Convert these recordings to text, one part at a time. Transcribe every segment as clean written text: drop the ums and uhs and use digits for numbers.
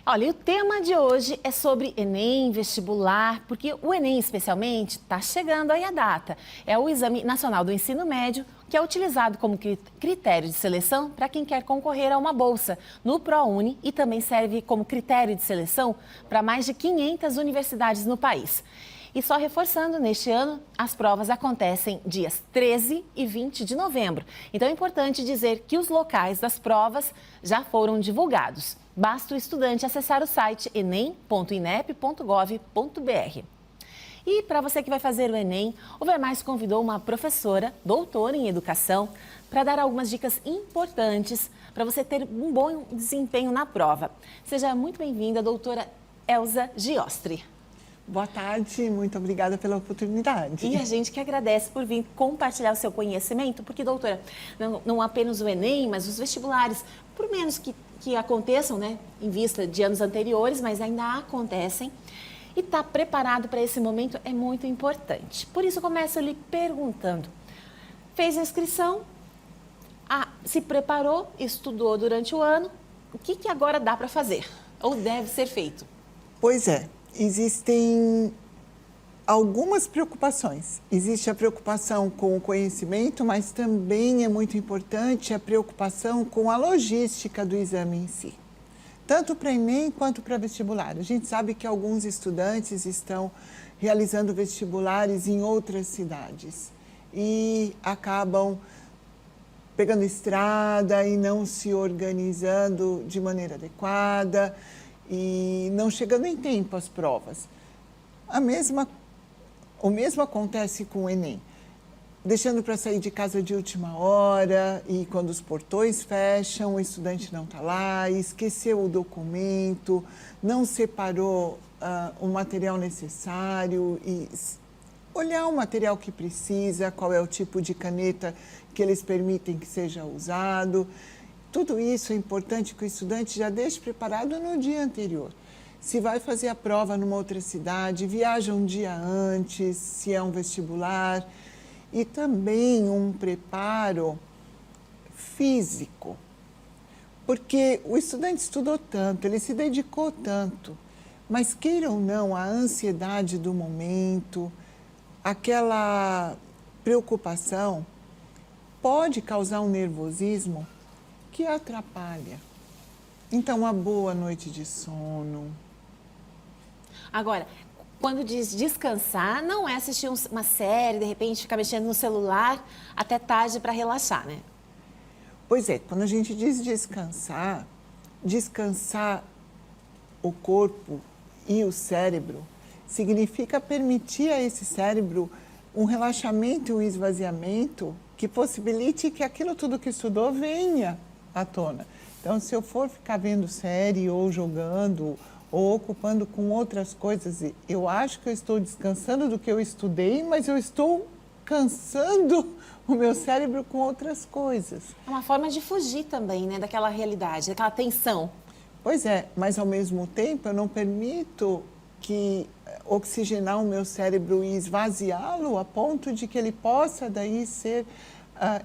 Olha, e o tema de hoje é sobre Enem, vestibular, porque o Enem especialmente está chegando aí a data. É o Exame Nacional do Ensino Médio, que é utilizado como critério de seleção para quem quer concorrer a uma bolsa no ProUni e também serve como critério de seleção para mais de 500 universidades no país. E só reforçando, neste ano, as provas acontecem dias 13 e 20 de novembro. Então é importante dizer que os locais das provas já foram divulgados. Basta o estudante acessar o site enem.inep.gov.br. E para você que vai fazer o Enem, o Vermais convidou uma professora, doutora em educação, para dar algumas dicas importantes para você ter um bom desempenho na prova. Seja muito bem-vinda, doutora Elza Giostri. Boa tarde, muito obrigada pela oportunidade. E a gente que agradece por vir compartilhar o seu conhecimento, porque, doutora, não apenas o Enem, mas os vestibulares, por menos que aconteçam, né, em vista de anos anteriores, mas ainda acontecem, e estar preparado para esse momento é muito importante. Por isso, eu começo lhe perguntando, fez a inscrição, se preparou, estudou durante o ano, o que agora dá para fazer, ou deve ser feito? Pois é. Existem algumas preocupações. Existe a preocupação com o conhecimento, mas também é muito importante a preocupação com a logística do exame em si. Tanto para Enem quanto para vestibular. A gente sabe que alguns estudantes estão realizando vestibulares em outras cidades e acabam pegando estrada e não se organizando de maneira adequada e não chegando em tempo às provas. O mesmo acontece com o Enem, deixando para sair de casa de última hora e quando os portões fecham, o estudante não está lá, esqueceu o documento, não separou o material necessário e olhar o material que precisa, qual é o tipo de caneta que eles permitem que seja usado. Tudo isso é importante que o estudante já deixe preparado no dia anterior. Se vai fazer a prova numa outra cidade, viaja um dia antes, se é um vestibular. E também um preparo físico. Porque o estudante estudou tanto, ele se dedicou tanto, mas queira ou não, a ansiedade do momento, aquela preocupação pode causar um nervosismo que atrapalha. Então, uma boa noite de sono. Agora, quando diz descansar, não é assistir uma série, de repente ficar mexendo no celular até tarde para relaxar, né? Pois é, quando a gente diz descansar, descansar o corpo e o cérebro significa permitir a esse cérebro um relaxamento e um esvaziamento que possibilite que aquilo tudo que estudou venha à tona. Então, se eu for ficar vendo série ou jogando ou ocupando com outras coisas, eu acho que eu estou descansando do que eu estudei, mas eu estou cansando o meu cérebro com outras coisas. É uma forma de fugir também, né, daquela realidade, daquela tensão. Pois é, mas ao mesmo tempo eu não permito que oxigenar o meu cérebro e esvaziá-lo a ponto de que ele possa daí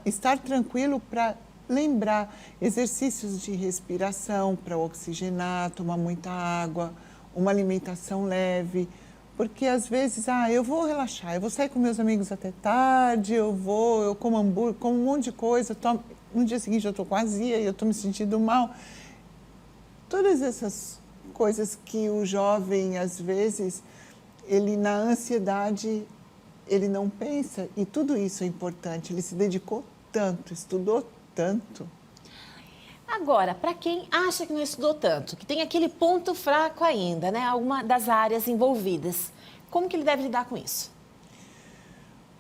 estar tranquilo para lembrar exercícios de respiração para oxigenar, tomar muita água, uma alimentação leve, porque às vezes, eu vou relaxar, eu vou sair com meus amigos até tarde, eu como hambúrguer, como um monte de coisa, no dia seguinte eu estou com azia e eu estou me sentindo mal. Todas essas coisas que o jovem, às vezes, ele na ansiedade, ele não pensa, e tudo isso é importante, ele se dedicou tanto, estudou tanto. Agora, para quem acha que não estudou tanto, que tem aquele ponto fraco ainda, né, alguma das áreas envolvidas, como que ele deve lidar com isso?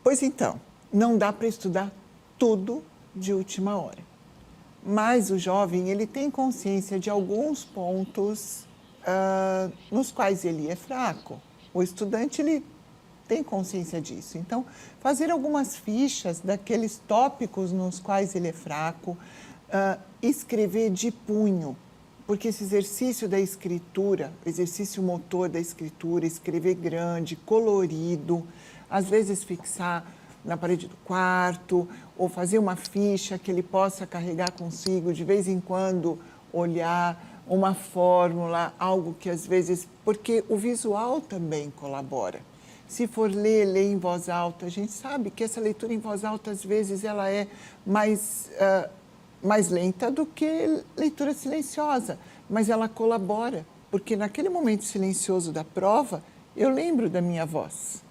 Pois então, não dá para estudar tudo de última hora. Mas o jovem, ele tem consciência de alguns pontos nos quais ele é fraco. O estudante, ele tem consciência disso. Então, fazer algumas fichas daqueles tópicos nos quais ele é fraco, escrever de punho, porque esse exercício da escritura, o exercício motor da escritura, escrever grande, colorido, às vezes fixar na parede do quarto, ou fazer uma ficha que ele possa carregar consigo, de vez em quando olhar uma fórmula, algo que às vezes... Porque o visual também colabora. Se for ler em voz alta, a gente sabe que essa leitura em voz alta, às vezes, ela é mais lenta do que leitura silenciosa, mas ela colabora, porque naquele momento silencioso da prova, eu lembro da minha voz.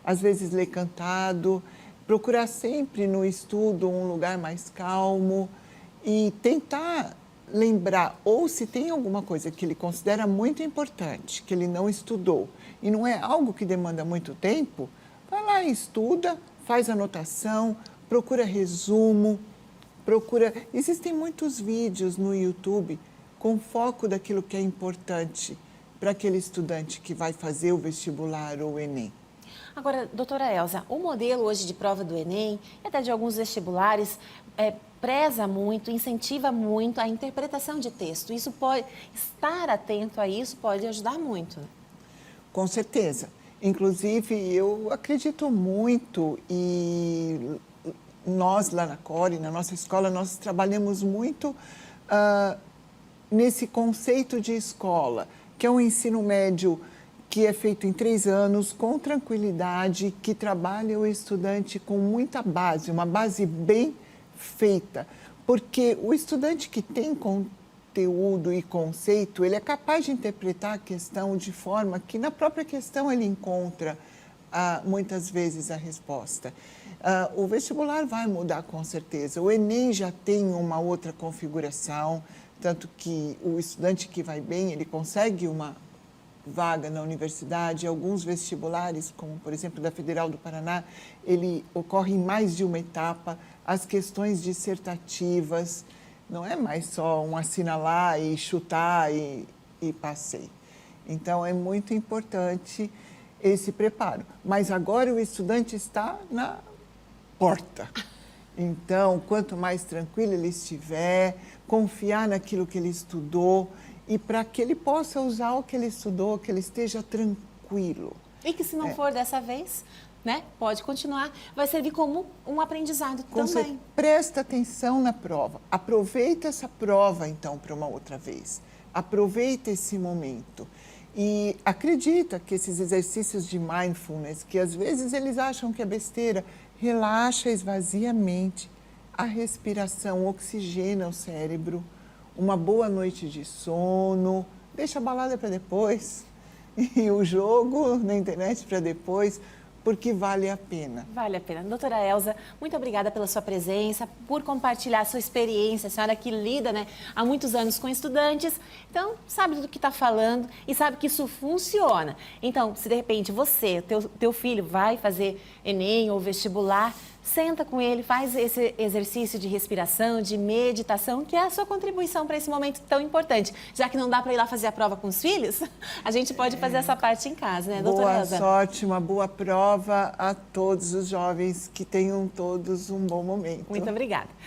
Às vezes, ler cantado, procurar sempre no estudo um lugar mais calmo e tentar lembrar, ou se tem alguma coisa que ele considera muito importante, que ele não estudou, e não é algo que demanda muito tempo, vai lá e estuda, faz anotação, procura resumo, Existem muitos vídeos no YouTube com foco daquilo que é importante para aquele estudante que vai fazer o vestibular ou o Enem. Agora, doutora Elza, o modelo hoje de prova do Enem e até de alguns vestibulares preza muito, incentiva muito a interpretação de texto. Isso pode, estar atento a isso pode ajudar muito. Com certeza. Inclusive, eu acredito muito e nós lá na Core, na nossa escola, nós trabalhamos muito nesse conceito de escola, que é um ensino médio que é feito em 3 anos, com tranquilidade, que trabalha o estudante com muita base, uma base bem feita. Porque o estudante que tem conteúdo e conceito, ele é capaz de interpretar a questão de forma que na própria questão ele encontra muitas vezes a resposta. O vestibular vai mudar com certeza. O Enem já tem uma outra configuração, tanto que o estudante que vai bem, ele consegue uma vaga na universidade. Alguns vestibulares, como por exemplo da Federal do Paraná, ele ocorre em mais de uma etapa. As questões dissertativas, não é mais só um assinalar e chutar e passei. Então, é muito importante esse preparo. Mas agora o estudante está na porta. Então, quanto mais tranquilo ele estiver, confiar naquilo que ele estudou e para que ele possa usar o que ele estudou, que ele esteja tranquilo. E que se não for dessa vez, né, pode continuar, vai servir como um aprendizado também. Presta atenção na prova, aproveita essa prova então para uma outra vez, aproveita esse momento. E acredita que esses exercícios de mindfulness, que às vezes eles acham que é besteira, relaxa, esvazia a mente, a respiração oxigena o cérebro, uma boa noite de sono, deixa a balada para depois e o jogo na internet para depois, porque vale a pena. Vale a pena. Doutora Elza, muito obrigada pela sua presença, por compartilhar a sua experiência. A senhora que lida, né, há muitos anos com estudantes, então sabe do que está falando e sabe que isso funciona. Então, se de repente você, teu filho vai fazer Enem ou vestibular, senta com ele, faz esse exercício de respiração, de meditação, que é a sua contribuição para esse momento tão importante. Já que não dá para ir lá fazer a prova com os filhos, a gente pode fazer essa parte em casa, né, doutora Elza? Boa sorte, uma boa prova a todos os jovens, que tenham todos um bom momento. Muito obrigada.